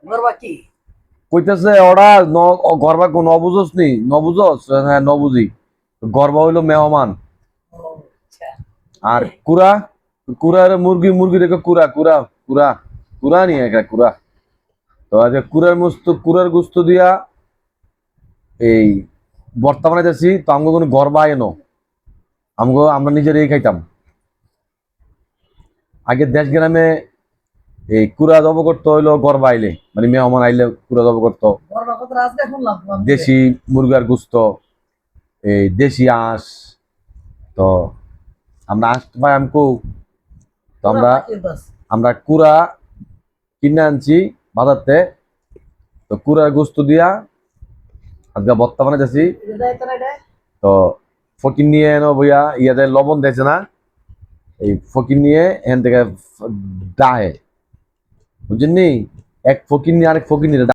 গরবা কি? কইতেছে ওরা গরবা কোন নবুঝস নি নবুঝস হ্যাঁ নবুঝি গরবা হইলো মেহমান ও আচ্ছা। আর কুরা কুরার মুরগি মুরগি রেখে কুরা কুরা কুরা কুরা নিয়ে একটা কুরা তো আজকে কুরার গোস্ত দিয়া এই ভর্তা বানাইতেছি তো আমাকে কোনো গরবা এনো আমরা নিজেরাই খাইতাম আগে দেশ গ্রামে এই কুরা জব করতো হইলো গরবা আইলে মানে মেহমান আইলে কুরা জব করতো গরবা কত রাজকে শুনলাম আমি। দেশি মুরগার গোস্ত এই দেশি আঁশ তো আমরা আঁশ পাই আমকু তো আমরা গরবা কি বাস? আমরা কুরা কিনে আনছি বাজারতে তো কুরার গোস্ত দিয়া আজকে ভর্তা বানাইতেছি এটা এটা এটা তো ফকির নিয়ে এনো বইয়া ইয়াতে লবণ দিয়েছে না এই ফকির নিয়ে এখান থেকে ডাহে বুঝছেন নি এক ফকির নিয়ে আরেক ফকির নিয়ে